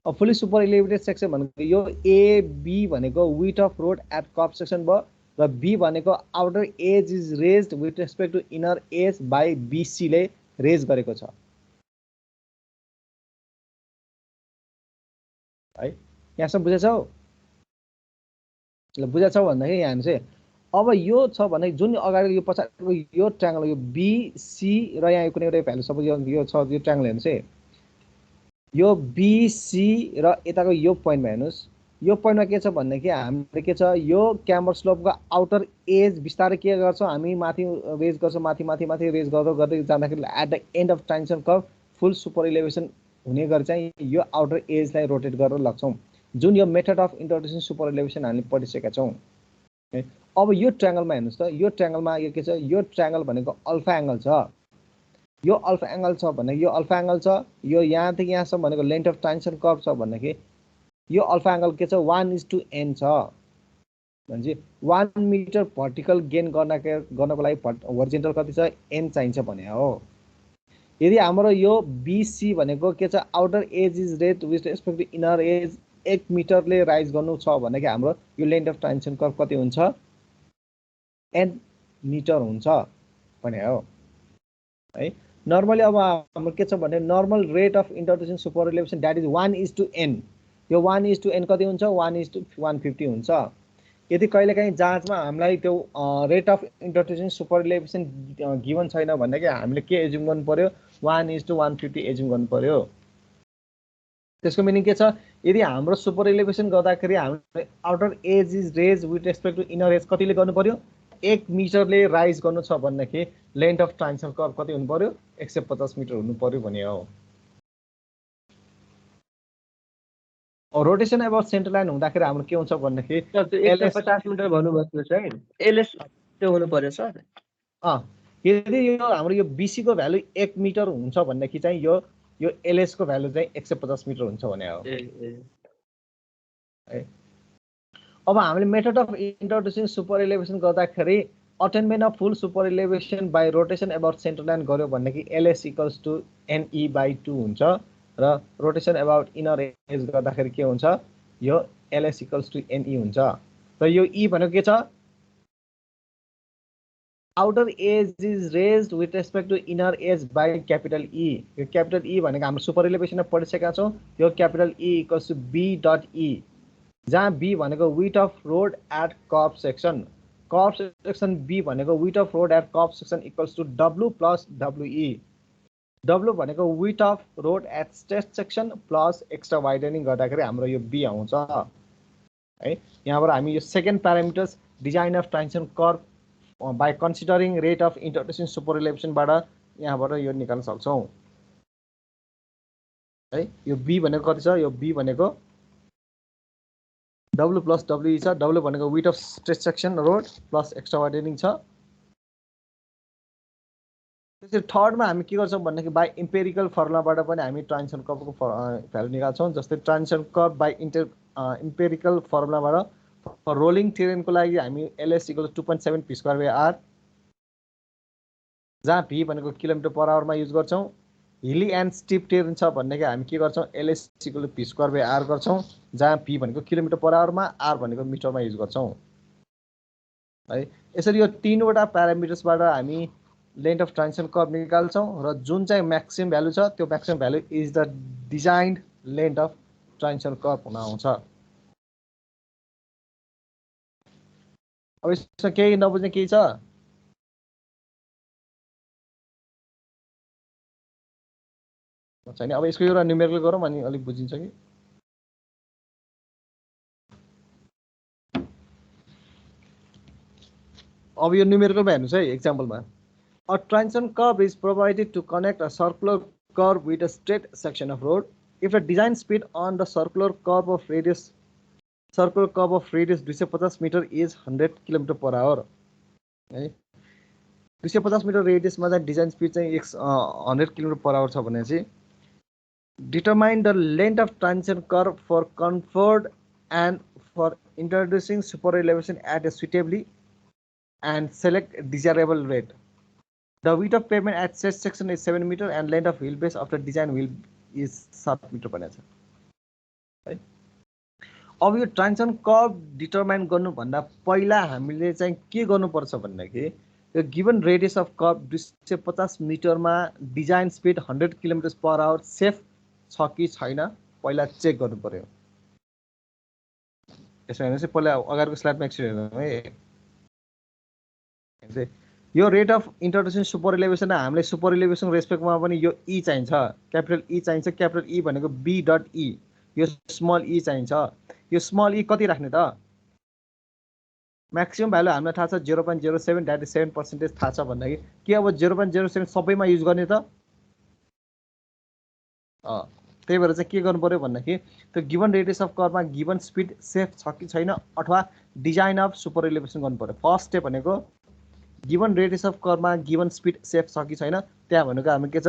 अब फुल्ली सुपर इलिभेटेड सेक्सन भनेको यो एबी भनेको width of road at curve section भयो, र बी भनेको outer edge is raised with respect to inner edge by बिसीले रेज गरेको छ है। यहाँसम्म बुझेछौ? ल बुझेछौ भन्दाखेरि यहाँ चाहिँ अब यो छ भने जुन अगाडि यो पछाडिको यो ट्रायंगल यो बिसी र यहाँ कुनै एउटा भ्यालु सपोज यो छ, यो ट्रायंगल हेर्नुहोस् है, यो बिसी र यताको यो पोइन्टमा हेर्नुहोस्, यो पोइन्टमा के छ भनेदेखि हामीले के छ, यो क्याम्बर स्लोपको आउटर एज बिस्तारै के गर्छौँ हामी, माथि रेज गर्छौँ, माथि माथि माथि रेज गर्दै जाँदाखेरि at the end of transition curve full super elevation हुने गरी चाहिँ यो आउटर एजलाई रोटेट गरेर लग्छौँ, जुन यो method of introducing super elevation हामीले पढिसकेका छौँ है। अब यो ट्रायंगलमा हेर्नुहोस् त, यो ट्रायंगलमा यो के छ, यो ट्रायंगल भनेको अल्फा एङ्गल छ, यो अल्फा एङ्गल छ भने यो अल्फा एङ्गल छ, यो यहाँदेखि यहाँसम्म भनेको लेन्थ अफ ट्रान्जिसन कर्भ छ भनेदेखि यो अल्फा एङ्गल के छ, 1:n छ भनेपछि 1 मिटर भर्टिकल गेन गर्नको लागि हरिजोन्टल कति छ, n चाहिन्छ भने हो। यदि हाम्रो यो बिसी भनेको के छ, outer edge is raised with respect to inner edge 1 मिटरले राइज गर्नु छ भनेदेखि हाम्रो यो लेन्थ अफ ट्रान्जिसन कर्भ कति हुन्छ, n मिटर हुन्छ भने हो है। नर्मली अब हाम्रो के छ भने normal rate of introducing super elevation that is 1:n, यो 1:n कति हुन्छ, 1:150 हुन्छ। यदि कहिलेकाहीँ जाँचमा हामीलाई त्यो rate of introducing super elevation given छैन भनेदेखि हामीले के एज्युम गर्नु पर्यो, 1:150 एज्युम गर्नु पर्यो। त्यसको मिनिङ के छ, यदि हाम्रो सुपर इलिभेसन गर्दाखेरि हामीले outer edge is raise with respect to inner edge कतिले गर्नु पर्यो, 1 मिटरले राइज गर्नु छ भनेदेखि लेन्थ अफ ट्रान्जिसन कर्भ कति हुनु पर्यो, 150 मिटर हुनु पर्यो भने हो। रोटेसन अबाउट सेन्टर लाइन हुँदाखेरि हाम्रो के हुन्छ भनेदेखि 150 मिटर भन्नुभएको छ है, एलएस त्यो हुनु पर्यो सर। यदि यो हाम्रो यो बिसी को भ्यालु 1 मिटर हुन्छ भनेदेखि चाहिँ यो एलएस को भ्यालु चाहिँ 150 मिटर हुन्छ भने हो है। अब हामीले method of introducing super elevation गर्दाखेरि attainment of full super elevation by rotation about centre line गर्यो भनेदेखि एलएस इक्वल्स टु NE/2 हुन्छ, र रोटेसन अबाउट इनर एज गर्दाखेरि के हुन्छ, यो एलएस इक्वल्स टु NE हुन्छ। र यो E भनेको के छ, outer edge is raised with respect to inner edge by capital E। यो क्यापिटल E भनेको हाम्रो सुपर इलिभेसनमा पढिसकेका छौँ, यो capital E equals to B.E, जहाँ B भनेको width of road at curve section, curve section B भनेको width of road at curve section equals to W plus WE। W भनेको width of road at straight section plus extra widening गर्दाखेरि हाम्रो यो B आउँछ है। यहाँबाट हामी यो second parameters design of transition curve by considering rate of introducing super इलिभेसनबाट यहाँबाट यो निकाल्न सक्छौँ है। यो B भनेको कति छ, यो B भनेको W प्लस WE छ, W भनेको width of straight section road plus extra widening छ, त्यसरी थर्डमा हामी के गर्छौँ भन्दाखेरि बाई इम्पेरिकल फर्मुलाबाट पनि हामी ट्रान्जिसन कर्वको भ्यालु निकाल्छौँ। जस्तै ट्रान्जिसन कर्व बाई इम्पेरिकल फर्मुलाबाट रोलिङ टेरेनको लागि हामी LS = 2.7 p²/r, जहाँ p भनेको किलोमिटर पर आवरमा युज गर्छौँ। हिली एन्ड स्टिप टेरेन छ भनेदेखि हामी के गर्छौँ LS = p²/r गर्छौँ, जहाँ p भनेको किलोमिटर पर आवरमा, r भनेको मिटरमा युज गर्छौँ है। यसरी यो तीनवटा प्यारामिटर्सबाट हामी लेन्थ अफ ट्रान्जिसन कर्व निकाल्छौँ र जुन चाहिँ म्याक्सिमम भ्यालु छ त्यो maximum value is the designed length of transition curve हुन आउँछ। अब यसमा केही नबुझ्ने केही छ? छैन? अब यसको एउटा न्युमेरिकल गरौँ अनि अलिक बुझिन्छ कि। अब यो न्युमेरिकलमा हेर्नुहोस् है एक्जाम्पलमा। A transition curve is provided to connect a circular curve with a straight section of road. If the design speed on the circular curve of radius 250 meter is 100 km/h, है 250 मिटर रेडियसमा चाहिँ डिजाइन स्पिड चाहिँ 100 km/h छ भने चाहिँ determine the length of transition curve for comfort and for introducing super elevation at a suitably and select desirable rate. The width of pavement at said section is 7 meter and length of wheelbase of the design wheel is 7 meter भनेको छ है। अब यो transition curve determine गर्नुभन्दा पहिला हामीले चाहिँ के गर्नुपर्छ भन्दाखेरि यो गिभन रेडियस अफ कर्व 250 मिटरमा डिजाइन स्पिड 100 km/h सेफ छ कि छैन पहिला चेक गर्नु पर्यो। यसो हेर्नुहोस् है, पहिला अगाडिको स्लाइडमा एकछिन हेर्नु है। यो rate of introduction super elevation हामीले सुपर इलेभेसन रेस्पेक्टमा पनि यो ई चाहिन्छ, क्यापिटल ई चाहिन्छ। क्यापिटल ई भनेको B.E, यो स्मल ई चाहिन्छ। यो स्मल ई कति राख्ने त? म्याक्सिमम भ्यालु हामीलाई थाहा छ 0.07, द्याट इज 7% थाहा छ भन्दाखेरि के अब 0.07 सबैमा युज गर्ने त? त्यही भएर चाहिँ के गर्नु पर्यो भन्दाखेरि त्यो गिभन रेडियस अफ कर्वमा गिभन स्पिड सेफ छ कि छैन अथवा डिजाइन अफ सुपर इलेभेसन गर्नु पर्यो। फर्स्ट स्टेप भनेको गिभन रेडियस अफ कर्वमा गिभन स्पिड सेफ छ कि छैन, त्यहाँ भनेको हामी के छ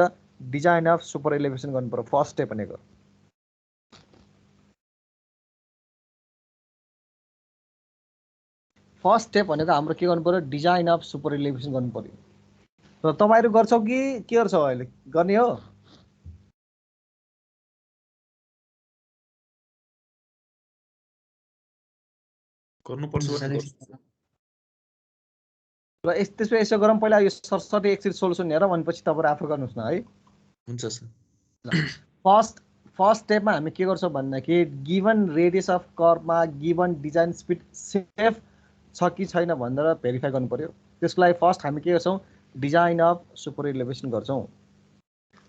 डिजाइन अफ सुपर इलेभेसन गर्नु पर्यो। फर्स्ट स्टेप भनेको हाम्रो के गर्नु पर्यो डिजाइन अफ सुपर इलेभेसन गर्नु पर्यो। र तपाईहरु गर्छौ कि के गर्छौ अहिले गर्ने हो? गर्नुपर्छ भने गर्छु। र त्यसो यसो गरौँ, पहिला यो सरसटी एकचोटि सोल्युसन हेरौँ अनि पछि तपाईहरु आफै गर्नुस् न है। हुन्छ सर। फर्स्ट स्टेपमा हामी के गर्छौं भन्दाखेरि गिभन रेडियस अफ कर्वमा गिभन डिजाइन स्पिड सेफ छ कि छैन भनेर भेरिफाई गर्नु पर्यो। त्यसको लागि फर्स्ट हामी के गर्छौं डिजाइन अफ सुपर इलेभेसन गर्छौं।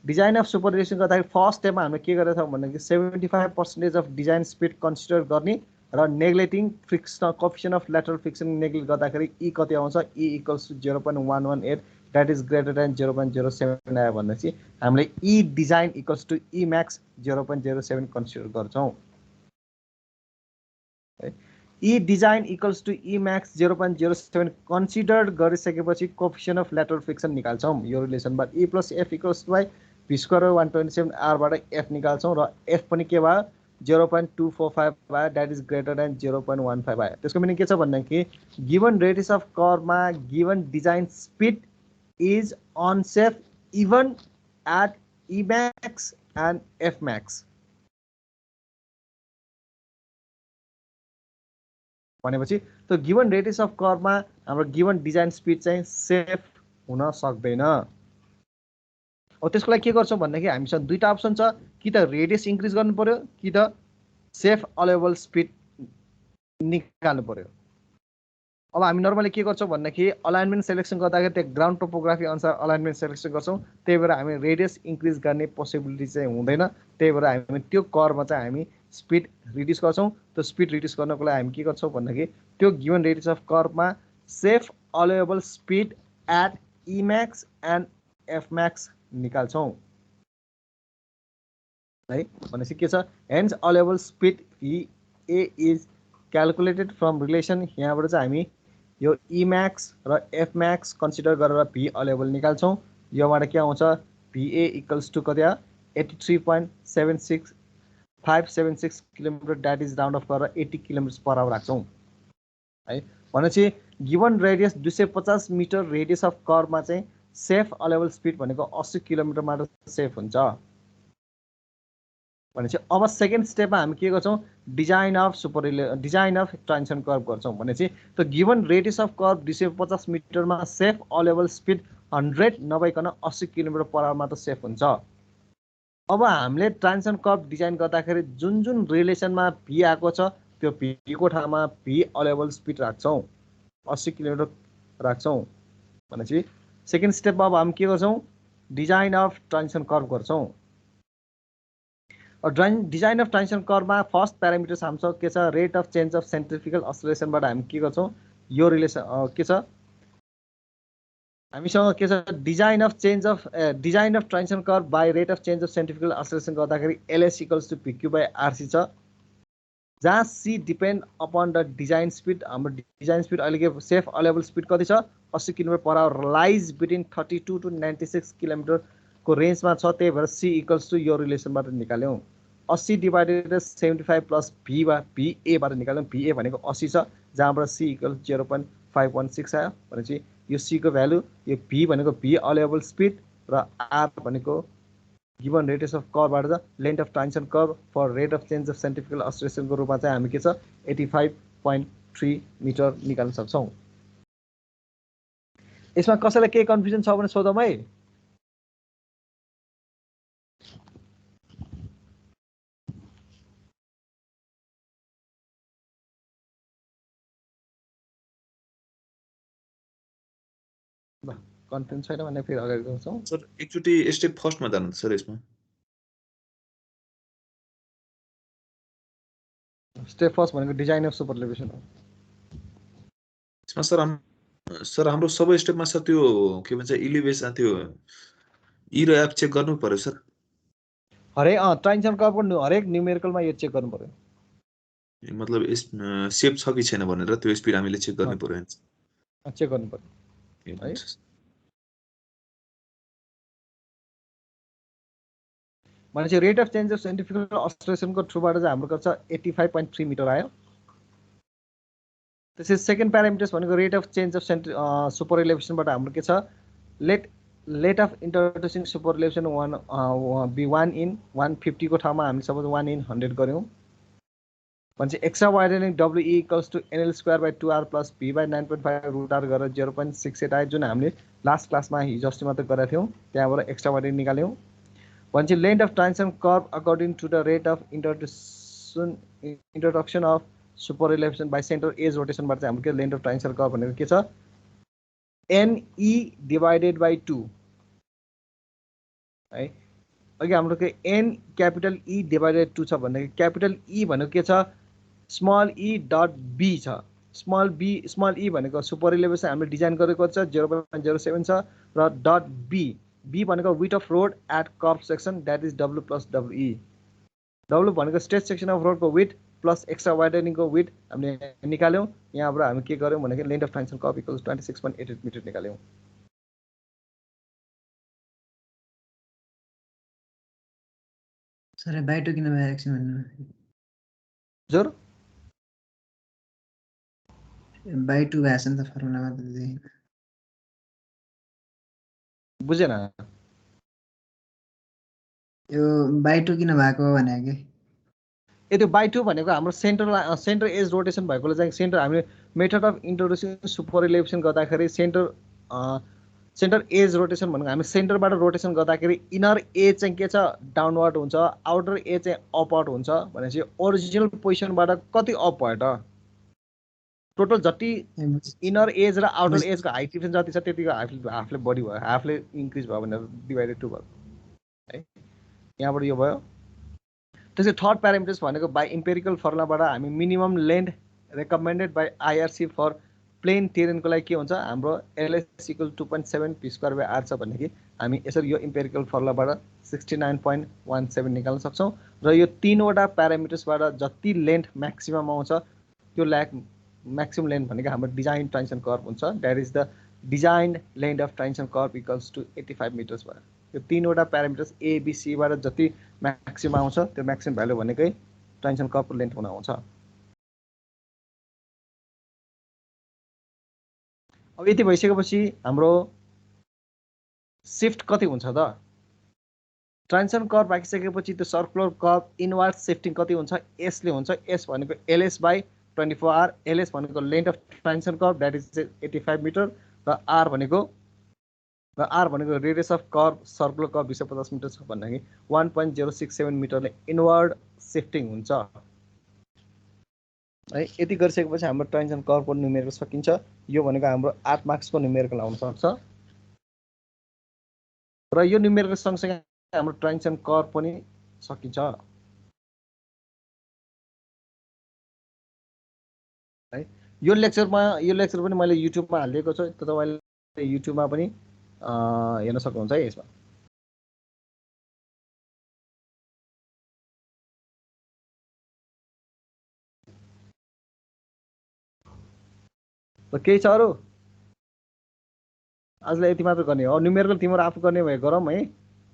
डिजाइन अफ सुपर इलेभेसन गर्दाखेरि फर्स्ट स्टेपमा हामीले के गरेका छौं भन्दाखेरि 75% अफ डिजाइन स्पिड कन्सिडर गर्ने र neglecting friction coefficient of lateral friction neglect गर्दाखेरि ई कति आउँछ e equals to 0.118 that is greater than 0.07 आयो भनेपछि हामीले e design equals to e max 0.07 consider गर्छौं है। E design equals to e max 0.07 consider गरिसकेपछि कोएफिसिएन्ट अफ ल्याटरल फ्रिक्सन निकाल्छौं। यो रिलेसनबाट e plus f equals to p square 127 r बाट f निकाल्छौं र f पनि के भयो 0.245 भयो द्याट इज ग्रेटर देन 0.15 आयो। त्यसको मिनिङ के छ भन्दाखेरि गिभन रेडियस अफ कर्वमा given design speed is unsafe even at e max and f max. भनेपछि त्यो गिभन रेडियस अफ कर्वमा हाम्रो गिभन डिजाइन स्पिड चाहिँ सेफ हुन सक्दैन। अब त्यसको लागि के गर्छौं भन्दाखेरि हामीसँग दुईटा अप्सन छ, कि त रेडियस इन्क्रिज गर्नु पर्यो कि त सेफ अलाउएबल स्पिड निकाल्नु पर्यो। अब हामी नर्मली के गर्छौं भन्दाखेरि अलाइनमेन्ट सिलेक्सन गर्दाखेरि त्यो ग्राउन्ड टोपोग्राफी अनुसार अलाइनमेन्ट सिलेक्सन गर्छौं। त्यही भएर हामी रेडियस इन्क्रिज गर्ने पोसिबिलिटी चाहिँ हुँदैन। त्यही भएर हामी त्यो कर्वमा चाहिँ हामी स्पिड रिड्युस गर्छौं। त्यो स्पिड रिड्युस गर्नको लागि हामी के गर्छौं भन्दाखेरि त्यो गिभन रेडियस अफ कर्वमा safe allowable speed at e max and f max निकाल्छौं है। भनेपछि के छ hence allowable speed VA is calculated from relation. यहाँबाट चाहिँ हामी यो ई म्याक्स र एफ म्याक्स कन्सिडर गरेर V अलाउएबल निकाल्छौं। योबाट के आउँछ VA इक्वल्स टु कति 83.76576 kilometre that is round off गरेर 80 किलोमिटर पर आवर राख्छौँ है। भनेपछि given radius 250 metre radius of कर्वमा चाहिँ सेफ अलेबल स्पिड भनेको 80 किलोमिटर मात्र सेफ हुन्छ। भनेपछि अब सेकेन्ड स्टेपमा हामी के गर्छौँ डिजाइन अफ ट्रान्जिसन कर्व गर्छौँ। भनेपछि त्यो गिवन रेडियस अफ कर्व 250 मिटरमा सेफ अलेबल स्पिड 100 नभइकन 80 किलोमिटर पर आवर मात्र सेफ हुन्छ। अब हामीले ट्रान्जिसन कर्व डिजाइन गर्दाखेरि जुन जुन रिलेसनमा भी आएको छ त्यो भीको ठाउँमा भी अलेबल स्पिड राख्छौँ 80 किलोमिटर राख्छौँ। भनेपछि सेकेन्ड स्टेपमा अब हामी के गर्छौँ डिजाइन अफ ट्रान्जिसन कर्व गर्छौँ। डिजाइन अफ ट्रान्जिसन कर्वमा फर्स्ट प्यारामिटर्स हाम्रो के छ rate of change of centrifugal अस्सिलेसनबाट हामी के गर्छौँ यो रिलेसन के छ हामीसँग के छ design of transition curve by rate of change of centrifugal acceleration गर्दाखेरि LS इक्वल्स टु PQ/RC छ, जहाँ C depend upon the design speed. हाम्रो डिजाइन स्पिड अहिले के सेफ अलेबल स्पिड कति छ 80 kilometre per hour lies between 32 to 96 किलोमिटरको रेन्जमा छ। त्यही भएर C इक्वल्स टु यो रिलेसनबाट निकाल्यौँ 80 डिभाइडेड 75 प्लस VA बाट निकाल्यौँ। VA भनेको 80 छ, जहाँबाट C इक्वल 0.516 आयो। भनेपछि यो C को भ्यालु यो V भनेको भी अलेबल स्पिड र R भनेको गिवन रेडियस अफ कर्वबाट छ length of transition curve for rate of change of centrifugal अस्सिलेसनको रूपमा चाहिँ हामी के छ 85.3 मिटर निकाल्न सक्छौँ। यसमा कसैलाई केही कन्फ्युजन छ भने सोधौँ है। कन्फिडेन्स छैन भने फेरि अगाडि गर्छौँ। सर एकचोटि स्टेप फर्स्टमा जानु सर यसमा। स्टेप फर्स्ट भनेको डिजाइन अफ सुपरएलिभेसन हो। यसमा सर हाम्रो सबै स्टेपमा सर त्यो के भन्छ इलिभेसन त्यो ई र एफ चेक गर्नु पर्यो सर। हरेक ट्रान्जिसन कर्वको हरेक न्युमेरिकलमा यो चेक गर्नु पर्यो। मतलब सेप छ कि छैन भनेर त्यो स्पिड हामीले चेक गर्नु पर्यो। चेक गर्नु पर्यो है। भनेपछि rate of change of centrifugal अस्सिलेसनको थ्रुबाट चाहिँ हाम्रो कति छ 85.3 मिटर आयो। त्यसै सेकेन्ड प्यारामिटर्स भनेको rate of change of super इलेभेसनबाट हाम्रो के छ rate of introducing super elevation 1 in 150 को ठाउँमा हामी सपोज 1 in 100 गऱ्यौँ। भनेपछि extra widening WE equals to NL²/2R plus V/9.5 गरेर 0.68 आयो, जुन हामीले लास्ट क्लासमा हिजो अस्ति मात्र गरेका थियौँ। त्यहाँबाट एक्स्ट्रा वाइडनिङ निकाल्यौँ। भनेपछि length of transition curve according to the rate of introduction of super elevation by centre edge रोटेसनबाट चाहिँ हाम्रो के लेन्थ अफ ट्रान्जिसन कर्व भनेको के छ NE/2 है। अघि हाम्रो के N क्यापिटल E डिभाइडेड 2 छ भनेको क्यापिटल E भनेको के छ स्मल e.b छ। स्मल e भनेको सुपर इलेभेसन हामीले डिजाइन गरेको छ 0.07 छ र डट B भनेको width of road at curve section that is W plus WE। W भनेको स्ट्रेच सेक्सन अफ रोडको विथ प्लस एक्स्ट्रा वाइडनिङको विथ हामीले निकाल्यौँ। यहाँबाट हामी के गर्यौँ भनेको length of transition curve equals 26.88 metre निकाल्यौँ। सर बाइ 2 किन भयो एकछिन भन्नु जोर बाइ 2 भएछ नि त फर्मुलामा त देखेन बुझेन। यो बाइ 2 किन भएको भनेको के त्यो बाइ 2 भनेको हाम्रो सेन्टर एज रोटेसन भएकोले चाहिँ सेन्टर हामीले मेथड अफ इन्ट्रोड्युसिङ सुपर इलेभेसन गर्दाखेरि सेन्टर एज रोटेसन भनेको हामी सेन्टरबाट रोटेसन गर्दाखेरि इनर एज चाहिँ के छ डाउनवर्ड हुन्छ, आउटर एज चाहिँ अपवर्ड हुन्छ। भनेपछि ओरिजिनल पोजिसनबाट कति अप भयो त टोटल जति इनर एज र आउटर एजको हाइट डिफ्रेन्स जति छ त्यतिको हाफले बढी भयो, हाफले इन्क्रिज भयो भनेर डिभाइडेड 2 भयो है। यहाँबाट यो भयो। त्यसै थर्ड प्यारामिटर्स भनेको बाई इम्पेरिकल फर्मुलाबाट हामी minimum length recommended by IRC for plain टेरेनको लागि के हुन्छ हाम्रो LS इक्वल 2.7 p²/r छ भनेदेखि हामी यसरी यो इम्पेरिकल फर्मुलाबाट 69.17 निकाल्न सक्छौँ। र यो तीनवटा प्यारामिटर्सबाट जति लेन्थ म्याक्सिमम आउँछ त्यो म्याक्सिमम लेन्थ भनेको हाम्रो डिजाइन ट्रान्जिसन कर्व हुन्छ। That is the design length of transition curve equals to 85 metres भयो। यो तीनवटा प्यारामिटर्स एबिसीबाट जति म्याक्सिमम आउँछ त्यो म्याक्सिमम भ्यालु भनेकै ट्रान्जिसन कर्भको लेन्थ हुन आउँछ। अब यति भइसकेपछि हाम्रो शिफ्ट कति हुन्छ त? ट्रान्जिसन कर्भ राखिसकेपछि त्यो सर्कुलर कर्भ इनवर्ड शिफ्टिङ कति हुन्छ? एस ले हुन्छ। एस भनेको LS/24R, LS भनेको length of transition curve that is 85 metre र आर भनेको radius of curve circular curve 250 metre छ भन्दाखेरि 1.067 मिटरले इनवर्ड शिफ्टिङ हुन्छ है। यति गरिसकेपछि हाम्रो ट्रान्जिसन कर्भको न्युमेरिकल सकिन्छ। यो भनेको हाम्रो 8 मार्क्सको न्युमेरिकल आउन सक्छ र यो न्युमेरिकल सँगसँगै हाम्रो ट्रान्जिसन कर्भ पनि सकिन्छ है। यो लेक्चर पनि मैले युट्युबमा हालिदिएको छु, तपाईले युट्युबमा पनि हेर्न सक्नुहुन्छ है। यसमा केही छ अरू? आजलाई यति मात्र गर्ने हो। न्युमेरिकल तिम्रो आफू गर्ने भए गरौँ है।